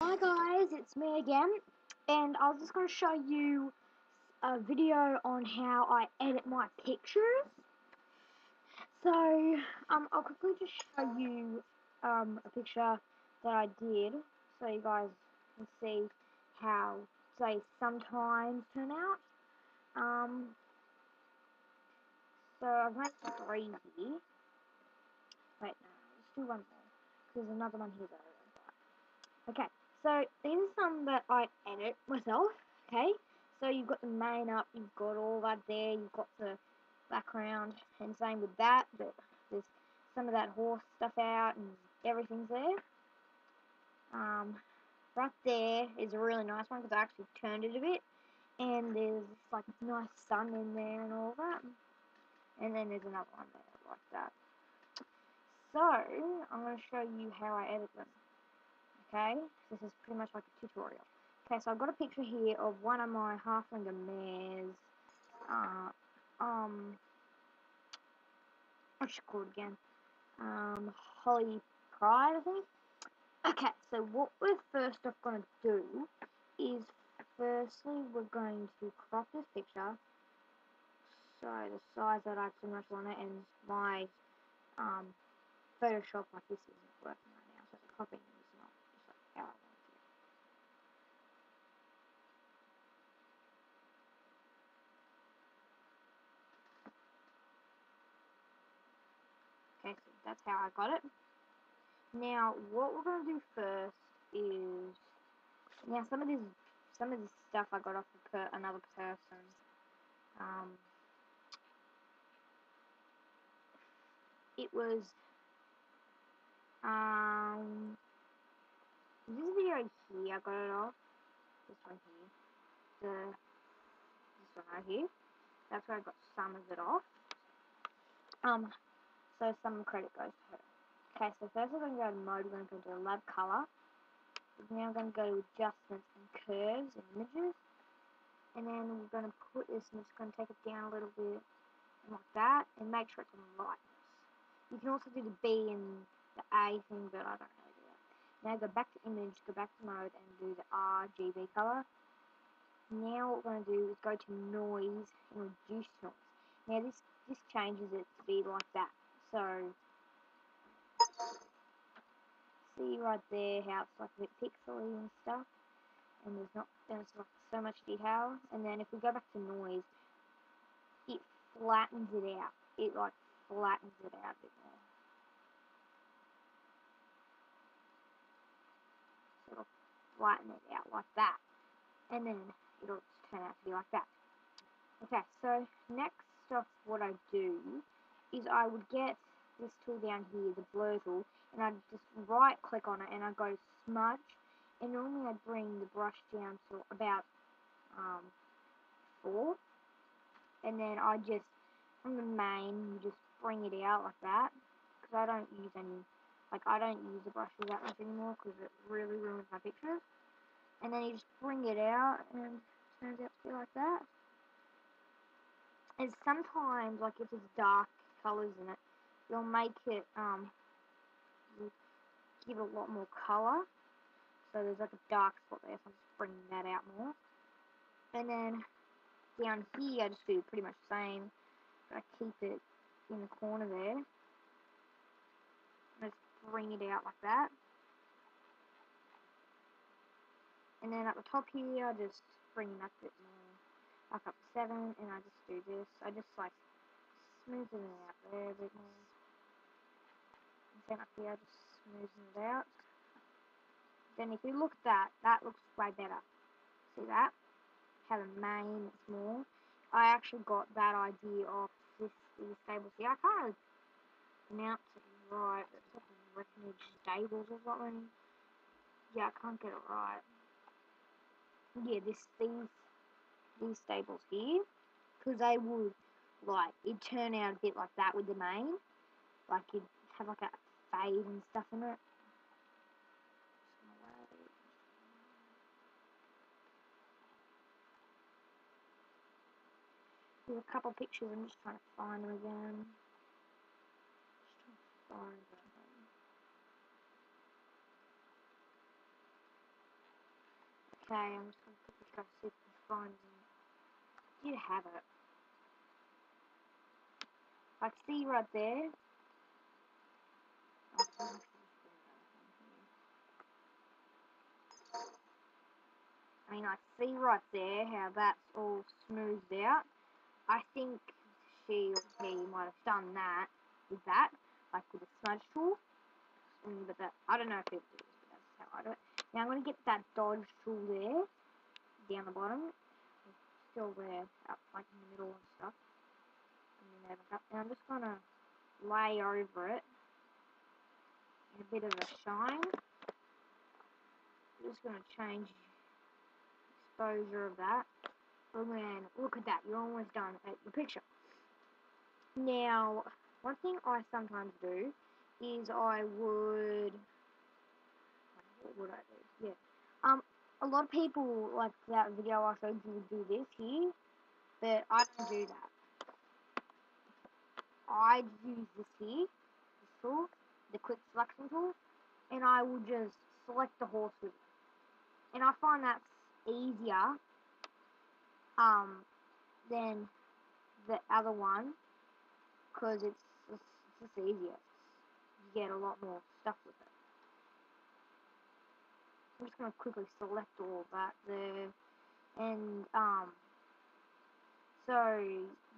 Hi guys, it's me again, and I was just going to show you a video on how I edit my pictures. So, I'll quickly just show you a picture that I did, so you guys can see how they sometimes turn out. So I've made 3 here. Wait, no, let's do one more, because there's another one here that I don't like. Okay, so these are some that I edit myself, okay? So you've got the main up, you've got all that there, you've got the background, and same with that, but there's some of that horse stuff out, and everything's there. Right there is a really nice one, because I actually turned it a bit, and there's like nice sun in there and all that. And then there's another one there, like that. So, I'm going to show you how I edit them. Okay, this is pretty much like a tutorial. Okay, so I've got a picture here of one of my halflinger mares. What's she called again? Holly Pride, I think. Okay, so what we're first off going to do is, firstly, we're going to crop this picture. So the size that I actually match on it, and my Photoshop like this isn't working right now, so the cropping is not just like how I want it. Okay, so that's how I got it. Now, what we're going to do first is, now some of this stuff I got off of another person. It was, this video here, I got it off, this one here, this one right here, that's where I got some of it off, so some credit goes to her. Okay, so first we're going to go to mode, we're going to go to lab color. Now I'm going to go to adjustments and curves and images. And then we're going to put this, and it's going to take it down a little bit, like that, and make sure it's on lightness. You can also do the B and the A thing, but I don't really do that. Now go back to image, go back to mode, and do the RGB color. Now what we're going to do is go to noise and reduce noise. Now this changes it to be like that. So see right there how it's like a bit pixely and stuff, and there's not like so much detail. And then if we go back to noise, it flattens it out. It like flattens it out a bit more. So it'll flatten it out like that, and then it'll turn out to be like that. Okay, so next off, what I do is I would get this tool down here, the blur tool, and I'd just right click on it, and I'd go smudge, and normally I'd bring the brush down to about 4, and then I just, from the main, you just bring it out like that, because I don't use the brushes that much anymore, because it really ruins my pictures. And then you just bring it out, and it turns out to be like that. And sometimes, like if it's dark colors in it, you'll make it, give it a lot more color. So there's like a dark spot there, so I'm just bringing that out more. And then down here, I just do pretty much the same. I keep it in the corner there. Just bring it out like that. And then at the top here, I just bring it up a bit more, like up to 7, and I just do this. I just like smoothing it out there a bit more. And then up here, I just smoothing it out. Then if you look at that, that looks way better. See that? How the main is more. I actually got that idea off these stables here. I can't really pronounce it right. It's like Refuge Stables or something. Yeah, I can't get it right. Yeah, these stables here, because they would, like, it'd turn out a bit like that with the main, like it'd have like a fade and stuff in it. There's a couple pictures, I'm just trying to find them again. Okay, I'm just going to quickly try to see if I can find it. Do you have it? I see right there. I mean, I see right there how that's all smoothed out. I think she or he might have done that with that, like with a smudge tool. But that, I don't know if it is, but that's how I do it. Now I'm going to get that dodge tool there, down the bottom. It's still there, up like in the middle and stuff. And then back up. And I'm just going to lay over it in a bit of a shine. I'm just going to change exposure of that. And then look at that, you're almost done at your picture. Now, one thing I sometimes do is I would, what would I do? Yeah. A lot of people, like that video I showed you, would do this here, but I don't do that. I use this here, this tool, the quick selection tool, and I will just select the horse with it. And I find that's easier, than the other one, because it's just easier. You get a lot more stuff with it. I'm just going to quickly select all of that there. And, so,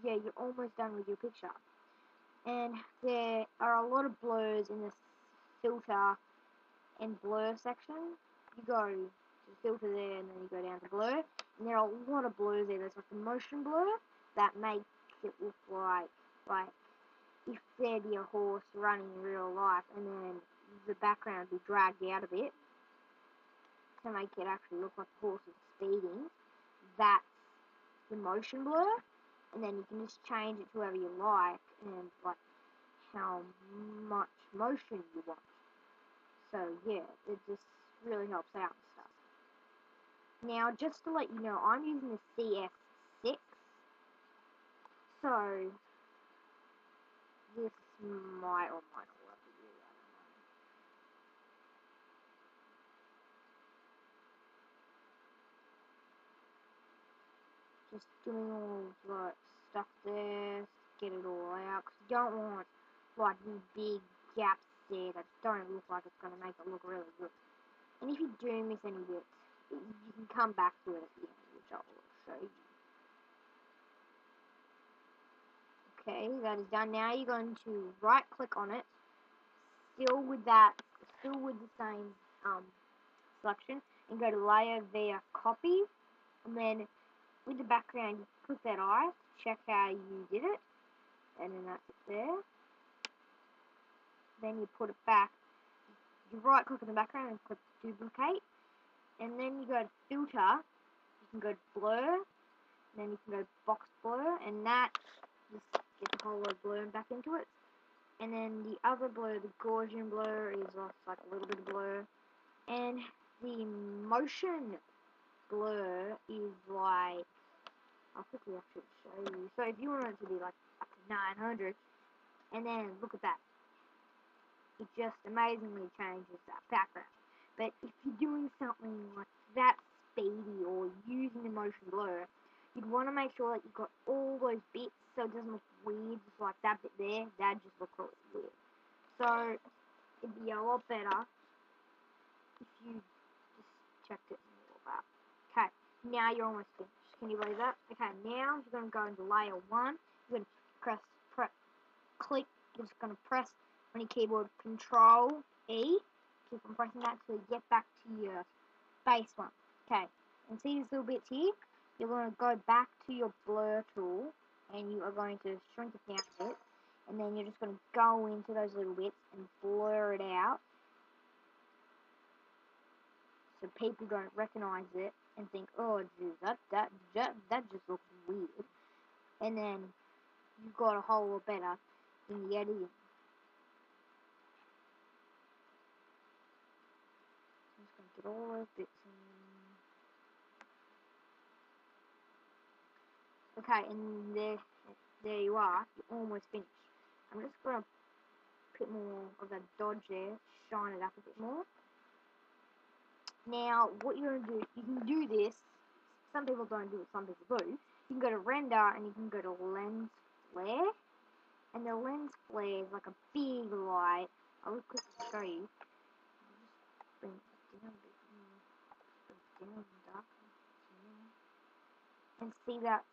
yeah, you're almost done with your picture. And there are a lot of blurs in this filter and blur section. You go to filter there, and then you go down to blur. And there are a lot of blurs there. There's like the motion blur that makes it look like if there be a horse running in real life, and then the background be dragged out a bit to make it actually look like the horse is speeding. That's the motion blur, and then you can just change it to whatever you like, and like how much motion you want. So yeah, it just really helps out and stuff. Now, just to let you know, I'm using the CS6, so this might or might not work with you, I don't know. Just doing all the stuff there, get it all out, because you don't want like these big gaps there that don't look like it's going to make it look really good. And if you do miss any bits, you can come back to it at the end, which I will show you. Okay, that is done. Now you're going to right click on it, still with the same selection, and go to layer via copy, and then with the background, you click that eye to check how you did it, and then that's it there. Then you put it back. You right click on the background and click duplicate, and then you go to filter. You can go to blur, and then you can go to box blur, and that just gets a whole lot of blur back into it. And then the other blur, the Gaussian blur, is like a little bit of blur, and the motion blur is like, I'll quickly actually show you. So if you want it to be like up to 900, and then look at that, it just amazingly changes that background. But if you're doing something like that speedy or using the motion blur, you'd want to make sure that you've got all those bits so it doesn't look weird, just like that bit there. That just looks really weird. So it'd be a lot better if you just checked it and all that. Okay, now you're almost finished. Can you believe that? Okay, now you're going to go into layer 1. You're going to click, you're just going to press on your keyboard Control E. Keep on pressing that till you get back to your base one. Okay, and see these little bits here? You're going to go back to your blur tool, and you are going to shrink it down a bit, and then you're just going to go into those little bits and blur it out, so people don't recognize it and think, oh, geez, that just looks weird. And then you got a whole lot better in the editing. I'm just going to get all those bits in. Okay, and there you are. You're almost finished. I'm just going to put more of that dodge there, shine it up a bit more. Now, what you're going to do, you can do this. Some people don't do it, some people do. You can go to render and you can go to lens flare. And the lens flare is like a big light. I'll quickly show you. I'll just bring it down a bit more. Down and dark. And see that,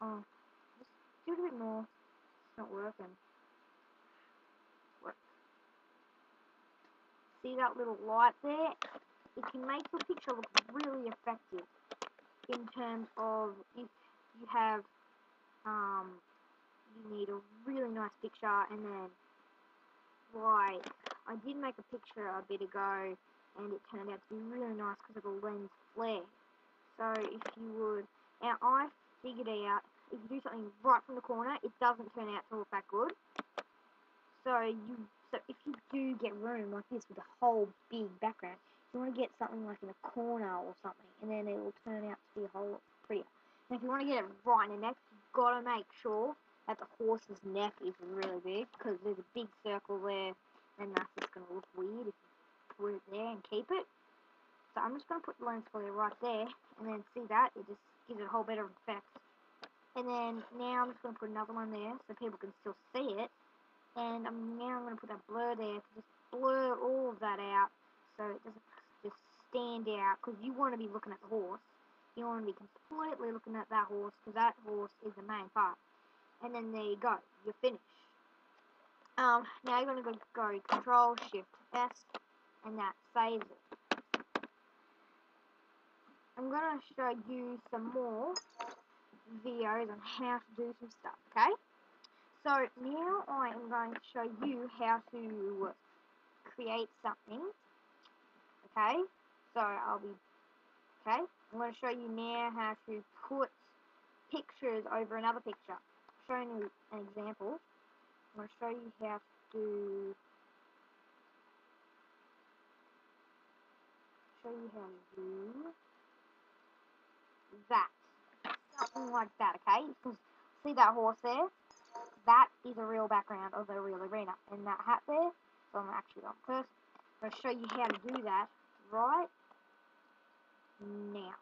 just do it a bit more. It's not working. See that little light there? It can make your picture look really effective in terms of if you have, you need a really nice picture, and then, like, I did make a picture a bit ago, and it turned out to be really nice because of the lens flare. So if you would, now I figured out, if you do something right from the corner, it doesn't turn out to look that good. So if you do get room like this with a whole big background, you want to get something like in a corner or something, and then it will turn out to be a whole lot prettier. And if you want to get it right in the neck, you've got to make sure that the horse's neck is really big, because there's a big circle there, and that's just going to look weird if you put it there and keep it. So I'm just going to put the lens flare right there, and then see that? It just gives it a whole better effect. And then now I'm just going to put another one there so people can still see it. And now I'm going to put that blur there to just blur all of that out so it doesn't just stand out, because you want to be looking at the horse. You want to be completely looking at that horse, because that horse is the main part. And then there you go. You're finished. Now you're going to go Control Shift S, and that saves it. I'm going to show you some more videos on how to do some stuff, okay? So now I am going to show you how to create something, okay? So okay? I'm going to show you now how to put pictures over another picture. I'm showing you an example. I'm going to show you how to do that. Something like that, okay? Because see that horse there? That is a real background of the real arena. And that hat there, so I'm actually on person. I'm going to show you how to do that right now.